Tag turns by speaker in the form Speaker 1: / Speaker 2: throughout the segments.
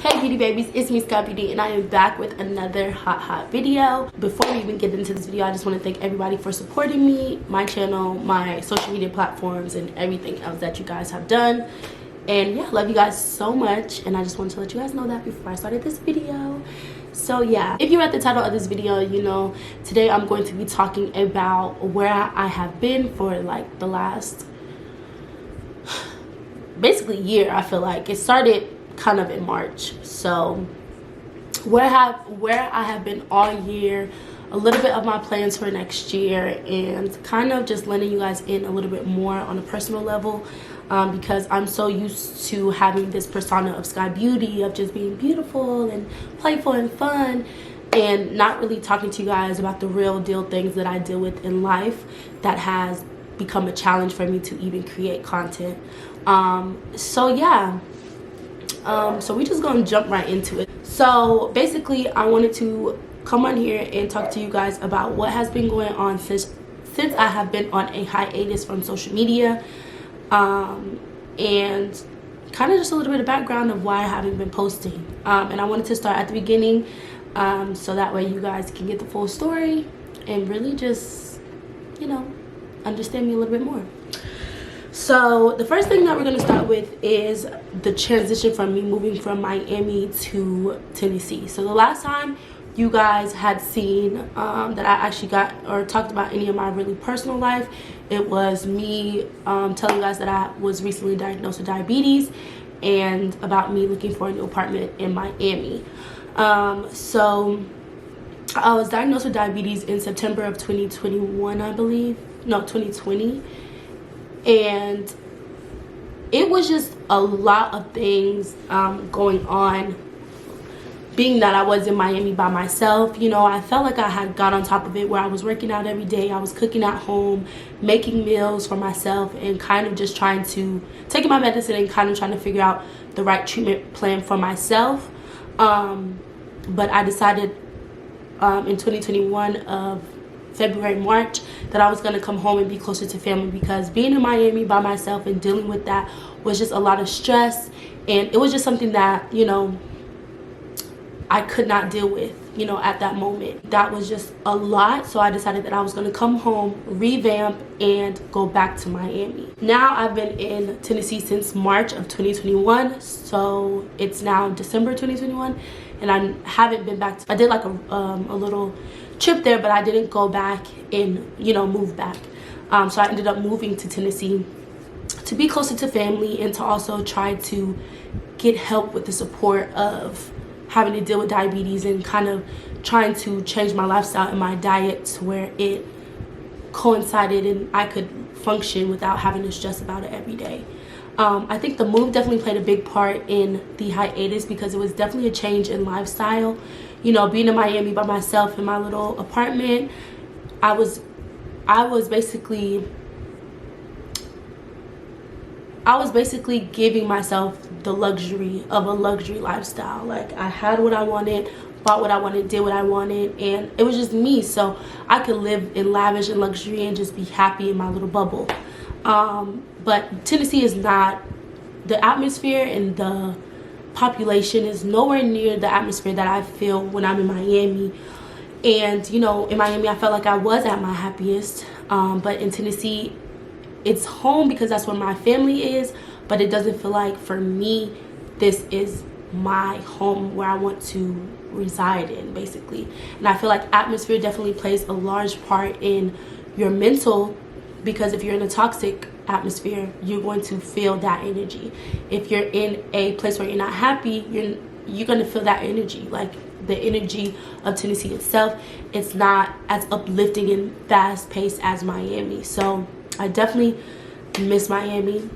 Speaker 1: Hey beauty babies, it's me Scott Beauty, and I am back with another hot video. Before we even get into this video, I just want to thank everybody for supporting me, my channel, my social media platforms, and everything else that you guys have done. And yeah, love you guys so much, and I just wanted to let you guys know that before I started this video. So yeah, if you read the title of this video, you know today I'm going to be talking about where I have been for like the last basically year. I feel like it started kind of in March, so where I have been all year, a little bit of my plans for next year, and kind of just letting you guys in a little bit more on a personal level, because I'm so used to having this persona of Sky Beauty, of just being beautiful and playful and fun, and not really talking to you guys about the real deal things that I deal with in life that has become a challenge for me to even create content. So yeah, so we just gonna jump right into it. So basically I wanted to come on here and talk to you guys about what has been going on since I have been on a hiatus from social media, and kind of just a little bit of background of why I haven't been posting, and I wanted to start at the beginning, so that way you guys can get the full story and really just, you know, understand me a little bit more. So the first thing that we're going to start with is the transition from me moving from Miami to Tennessee. So the last time you guys had seen that I actually got or talked about any of my really personal life, it was me telling you guys that I was recently diagnosed with diabetes and about me looking for a new apartment in Miami. So I was diagnosed with diabetes in September of 2021, I believe. No, 2020. And it was just a lot of things going on, being that I was in Miami by myself. You know, I felt like I had got on top of it, where I was working out every day, I was cooking at home, making meals for myself, and kind of just taking my medicine and kind of trying to figure out the right treatment plan for myself. But I decided in 2021 of February, March, that I was going to come home and be closer to family, because being in Miami by myself and dealing with that was just a lot of stress, and it was just something that, you know, I could not deal with, you know, at that moment. That was just a lot. So I decided that I was going to come home, revamp, and go back to Miami. Now I've been in Tennessee since March of 2021, so it's now December 2021, and I haven't been back. I did like a little trip there, but I didn't go back and, you know, move back. So I ended up moving to Tennessee to be closer to family, and to also try to get help with the support of having to deal with diabetes, and kind of trying to change my lifestyle and my diet to where it coincided and I could function without having to stress about it every day. I think the move definitely played a big part in the hiatus, because it was definitely a change in lifestyle. You know, being in Miami by myself in my little apartment, I was basically giving myself the luxury of a luxury lifestyle. Like, I had what I wanted, bought what I wanted, did what I wanted, and it was just me. So I could live in lavish and luxury and just be happy in my little bubble. But Tennessee is not, the atmosphere and the population is nowhere near the atmosphere that I feel when I'm in Miami. And, you know, in Miami I felt like I was at my happiest, but in Tennessee it's home because that's where my family is, but it doesn't feel like, for me, this is my home where I want to reside in, basically. And I feel like atmosphere definitely plays a large part in your mental, because if you're in a toxic atmosphere, you're going to feel that energy. If you're in a place where you're not happy, you're going to feel that energy. Like, the energy of Tennessee itself, it's not as uplifting and fast paced as Miami. So I definitely miss Miami,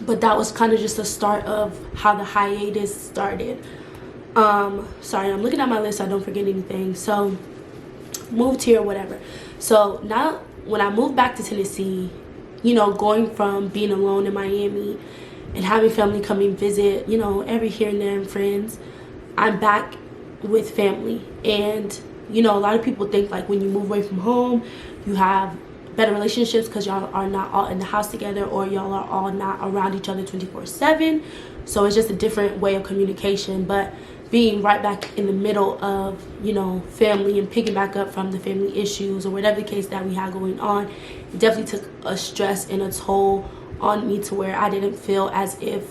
Speaker 1: but that was kind of just the start of how the hiatus started. Sorry, I'm looking at my list so I don't forget anything. So moved here, whatever. So now when I moved back to Tennessee, you know, going from being alone in Miami and having family come and visit, you know, every here and there, and friends, I'm back with family. And, you know, a lot of people think like when you move away from home, you have better relationships because y'all are not all in the house together, or y'all are all not around each other 24/7. So it's just a different way of communication. But being right back in the middle of, you know, family and picking back up from the family issues or whatever the case that we had going on, it definitely took a stress and a toll on me to where I didn't feel as if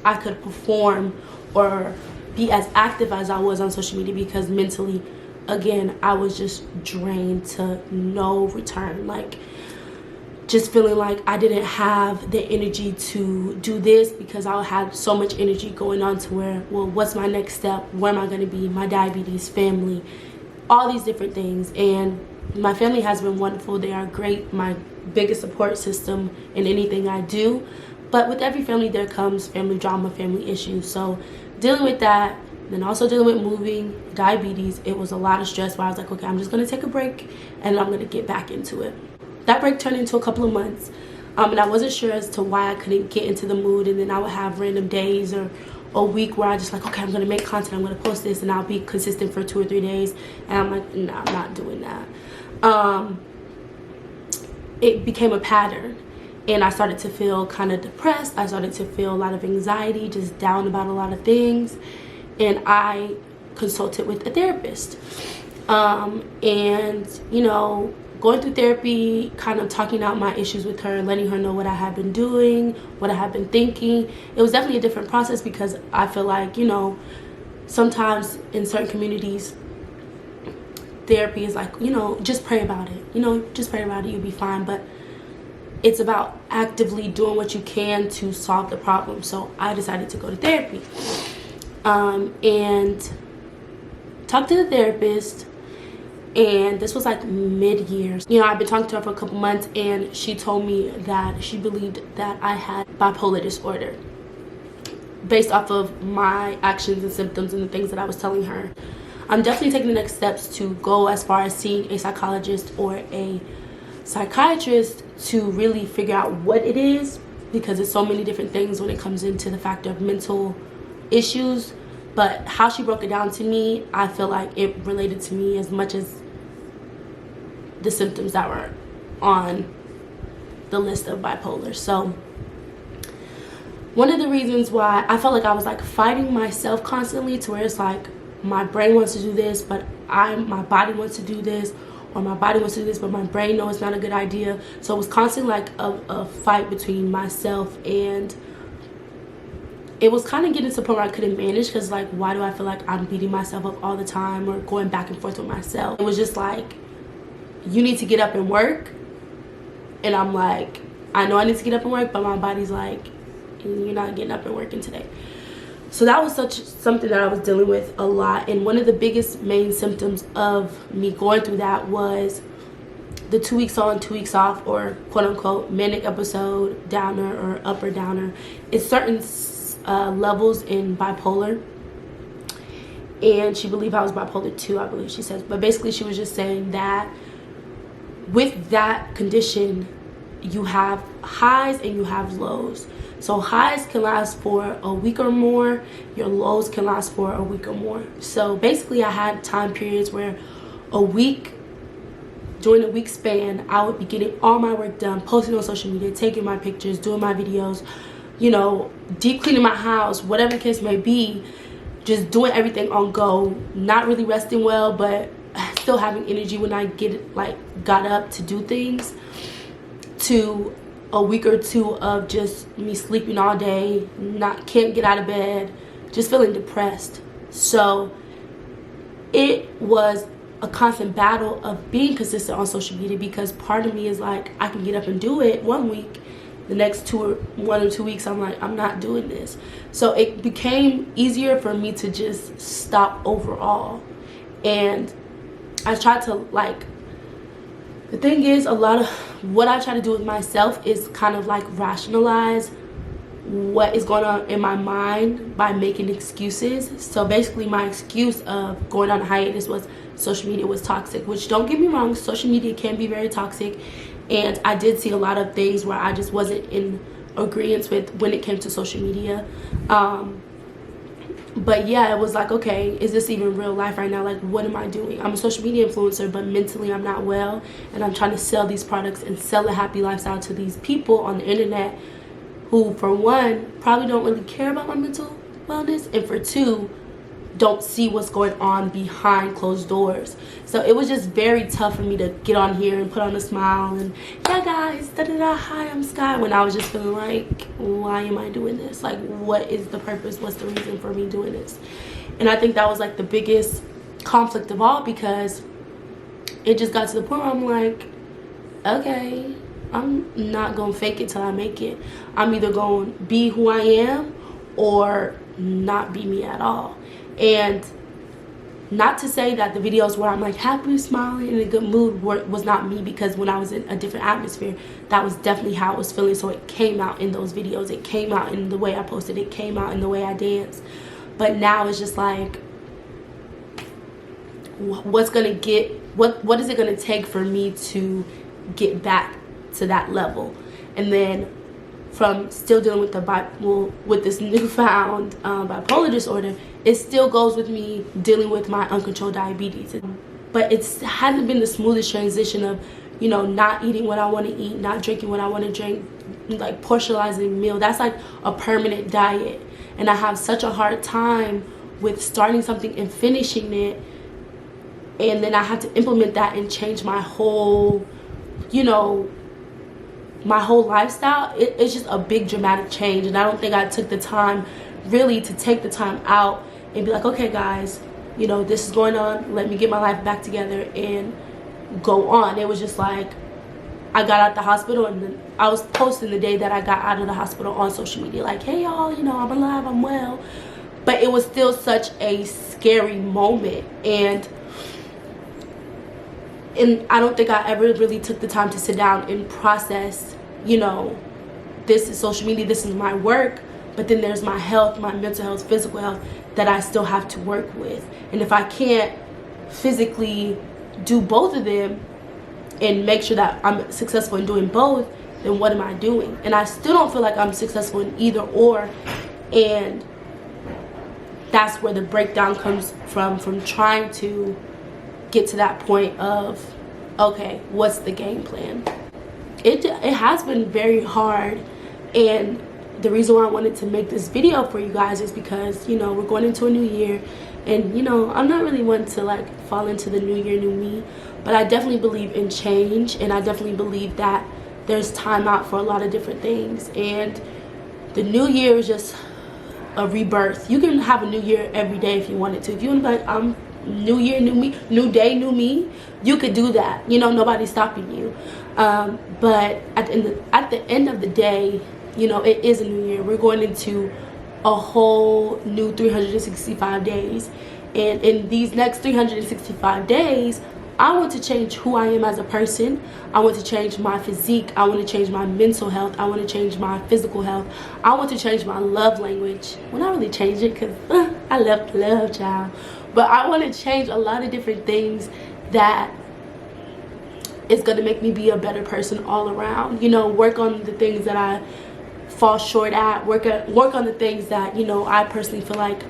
Speaker 1: I could perform or be as active as I was on social media, because mentally, again, I was just drained to no return. Like, just feeling like I didn't have the energy to do this because I had so much energy going on to where, well, what's my next step? Where am I going to be? My diabetes, family, all these different things. And my family has been wonderful. They are great, my biggest support system in anything I do. But with every family, there comes family drama, family issues. So dealing with that, then also dealing with moving, diabetes, it was a lot of stress where I was like, okay, I'm just going to take a break and I'm going to get back into it. That break turned into a couple of months, and I wasn't sure as to why I couldn't get into the mood. And then I would have random days or a week where I just like, okay, I'm going to make content, I'm going to post this, and I'll be consistent for 2 or 3 days. And I'm like, no, I'm not doing that. It became a pattern, and I started to feel kind of depressed. I started to feel a lot of anxiety, just down about a lot of things. And I consulted with a therapist. And, you know, going through therapy, kind of talking out my issues with her, letting her know what I had been doing, what I had been thinking. It was definitely a different process because I feel like, you know, sometimes in certain communities, therapy is like, you know, just pray about it. You know, just pray about it, you'll be fine. But it's about actively doing what you can to solve the problem. So I decided to go to therapy and talk to the therapist. And this was like mid-year. You know, I've been talking to her for a couple months, and she told me that she believed that I had bipolar disorder based off of my actions and symptoms and the things that I was telling her. I'm definitely taking the next steps to go as far as seeing a psychologist or a psychiatrist to really figure out what it is, because there's so many different things when it comes into the factor of mental issues. But how she broke it down to me, I feel like it related to me as much as the symptoms that were on the list of bipolar. So one of the reasons why I felt like I was like fighting myself constantly, to where it's like my brain wants to do this, but my body wants to do this, or my body wants to do this, but my brain knows it's not a good idea. So it was constantly like a fight between myself, and it was kind of getting to the point where I couldn't manage, because like, why do I feel like I'm beating myself up all the time or going back and forth with myself? It was just like, you need to get up and work. And I'm like, I know I need to get up and work, but my body's like, you're not getting up and working today. So that was something that I was dealing with a lot. And one of the biggest main symptoms of me going through that was the 2 weeks on, 2 weeks off, or quote unquote manic episode, downer or up or downer. It's certain levels in bipolar, and she believed I was bipolar 2, I believe she says. But basically she was just saying that with that condition, you have highs and you have lows. So highs can last for a week or more, your lows can last for a week or more. So basically I had time periods where during a week span, I would be getting all my work done, posting on social media, taking my pictures, doing my videos, you know, deep cleaning my house, whatever the case may be, just doing everything on go, not really resting well, but still having energy when I got up to do things, to a week or two of just me sleeping all day, can't get out of bed, just feeling depressed. So it was a constant battle of being consistent on social media, because part of me is like, I can get up and do it one week, the next 1 or 2 weeks I'm like, I'm not doing this. So it became easier for me to just stop overall. And I tried to, like, the thing is, a lot of what I try to do with myself is kind of like rationalize what is going on in my mind by making excuses. So basically my excuse of going on a hiatus was social media was toxic, which, don't get me wrong, social media can be very toxic. And I did see a lot of things where I just wasn't in agreement with when it came to social media. But yeah, it was like, okay, is this even real life right now? Like, what am I doing? I'm a social media influencer, but mentally I'm not well, and I'm trying to sell these products and sell a happy lifestyle to these people on the internet who, for one, probably don't really care about my mental wellness, and for two, don't see what's going on behind closed doors. So it was just very tough for me to get on here and put on a smile and, yeah guys, da-da-da, hi, I'm Sky, when I was just feeling like, why am I doing this? Like, what is the purpose? What's the reason for me doing this? And I think that was like the biggest conflict of all, because it just got to the point where I'm like, okay, I'm not gonna fake it till I make it. I'm either gonna be who I am or not be me at all. And not to say that the videos where I'm like happy, smiling, in a good mood was not me, because when I was in a different atmosphere, that was definitely how I was feeling. So it came out in those videos, it came out in the way I posted, it came out in the way I danced. But now it's just like, what is it gonna take for me to get back to that level? And then from still dealing with with this newfound bipolar disorder, it still goes with me dealing with my uncontrolled diabetes. But it hasn't been the smoothest transition of, you know, not eating what I want to eat, not drinking what I want to drink, like portionizing meal. That's like a permanent diet, and I have such a hard time with starting something and finishing it, and then I have to implement that and change my whole, you know, my whole lifestyle. It's just a big dramatic change, and I don't think I took the time really to take the time out and be like, okay guys, you know, this is going on, let me get my life back together and go on. It was just like, I got out the hospital, and then I was posting the day that I got out of the hospital on social media like, hey y'all, you know, I'm alive, I'm well. But it was still such a scary moment, and I don't think I ever really took the time to sit down and process, you know, this is social media, this is my work, but then there's my health, my mental health, physical health that I still have to work with. And if I can't physically do both of them and make sure that I'm successful in doing both, then what am I doing? And I still don't feel like I'm successful in either or. And that's where the breakdown comes from trying to get to that point of, okay, what's the game plan? It has been very hard, and the reason why I wanted to make this video for you guys is because, you know, we're going into a new year, and, you know, I'm not really one to like fall into the new year, new me, but I definitely believe in change, and I definitely believe that there's time out for a lot of different things. And the new year is just a rebirth. You can have a new year every day if you wanted to. If you want to be like, I'm new year, new me, new day, new me, you could do that. You know, nobody's stopping you. But at the end of the day, you know, it is a new year. We're going into a whole new 365 days. And in these next 365 days, I want to change who I am as a person. I want to change my physique. I want to change my mental health. I want to change my physical health. I want to change my love language. Well, not really change it, because I love child. But I want to change a lot of different things that is going to make me be a better person all around. You know, work on the things that I fall short at. Work on the things that, you know, I personally feel like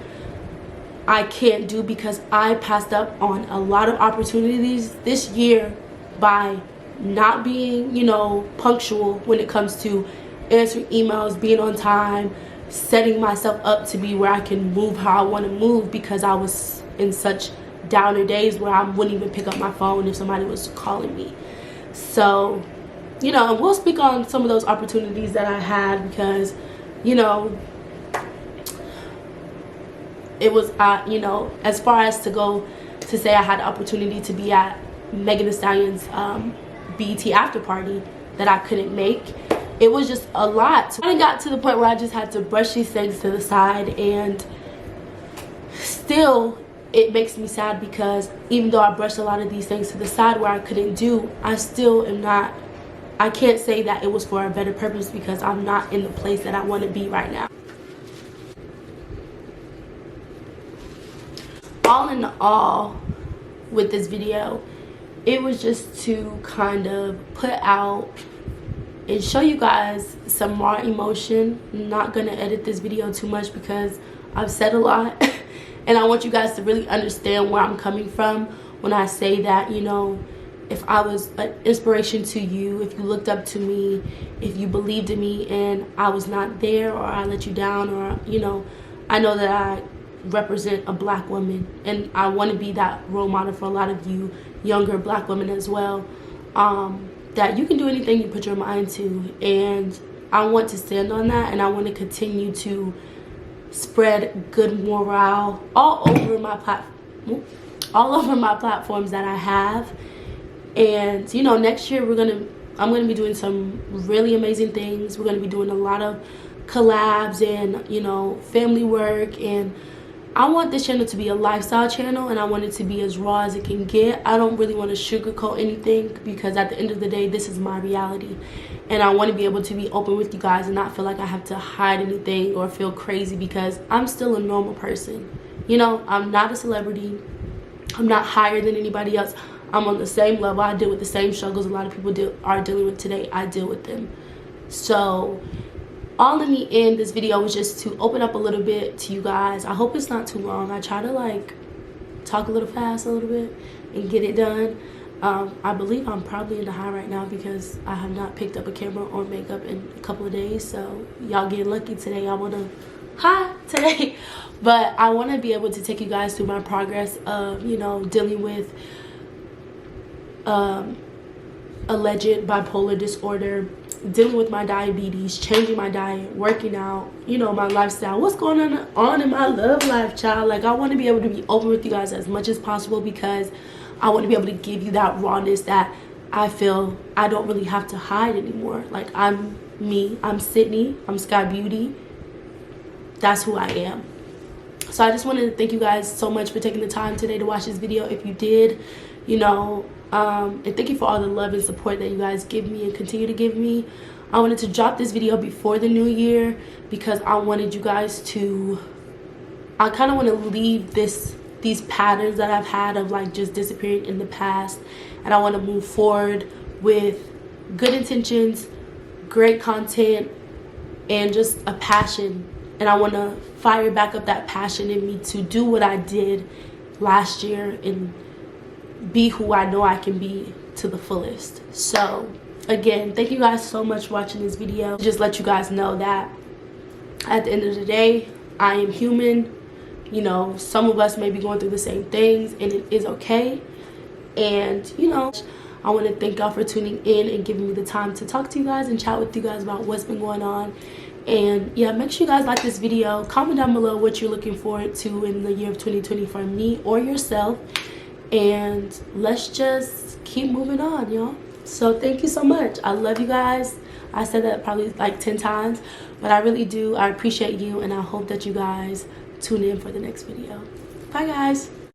Speaker 1: I can't do, because I passed up on a lot of opportunities this year by not being, you know, punctual when it comes to answering emails, being on time, setting myself up to be where I can move how I want to move, because I was in such downer days where I wouldn't even pick up my phone if somebody was calling me. So, you know, and we'll speak on some of those opportunities that I had, because, you know, it was, you know, as far as to go to say I had the opportunity to be at Megan Thee Stallion's BET after party that I couldn't make. It was just a lot. So I got to the point where I just had to brush these things to the side, and still it makes me sad, because even though I brushed a lot of these things to the side where I couldn't do, I still am not, I can't say that it was for a better purpose, because I'm not in the place that I want to be right now. All in all, with this video, it was just to kind of put out and show you guys some raw emotion. I'm not gonna edit this video too much because I've said a lot. And I want you guys to really understand where I'm coming from when I say that, you know, if I was an inspiration to you, if you looked up to me, if you believed in me and I was not there, or I let you down, or, you know, I know that I represent a black woman, and I want to be that role model for a lot of you younger black women as well, that you can do anything you put your mind to. And I want to stand on that, and I want to continue to spread good morale all over my platforms that I have. And you know, next year I'm gonna be doing some really amazing things. We're gonna be doing a lot of collabs and, you know, family work, and I want this channel to be a lifestyle channel, and I want it to be as raw as it can get. I don't really want to sugarcoat anything, because at the end of the day, this is my reality, and I want to be able to be open with you guys and not feel like I have to hide anything or feel crazy, because I'm still a normal person. You know, I'm not a celebrity. I'm not higher than anybody else. I'm on the same level. I deal with the same struggles a lot of people are dealing with today. I deal with them. So all in the end, this video was just to open up a little bit to you guys. I hope it's not too long. I try to like talk a little fast a little bit and get it done. I believe I'm probably in the high right now because I have not picked up a camera or makeup in a couple of days. So y'all getting lucky today. I want to high today. But I want to be able to take you guys through my progress of, you know, dealing with alleged bipolar disorder, dealing with my diabetes, changing my diet, working out, you know, my lifestyle, what's going on in my love life, child. Like, I want to be able to be open with you guys as much as possible, because I want to be able to give you that rawness that I feel I don't really have to hide anymore. Like, I'm me, I'm Sydney, I'm Sky Beauty. That's who I am. So I just wanted to thank you guys so much for taking the time today to watch this video. If you did, you know, and thank you for all the love and support that you guys give me and continue to give me. I wanted to drop this video before the new year because I wanted you guys to, I kind of want to leave these patterns that I've had of like just disappearing in the past, and I want to move forward with good intentions, great content, and just a passion. And I want to fire back up that passion in me to do what I did last year and be who I know I can be to the fullest. So again, thank you guys so much for watching this video. Just let you guys know that at the end of the day, I am human. You know, some of us may be going through the same things, and it is okay. And you know, I want to thank y'all for tuning in and giving me the time to talk to you guys and chat with you guys about what's been going on. And yeah, make sure you guys like this video. Comment down below what you're looking forward to in the year of 2020 for me or yourself. And let's just keep moving on, y'all. So thank you so much. I love you guys. I said that probably like 10 times, but I really do. I appreciate you, and I hope that you guys tune in for the next video. Bye, guys.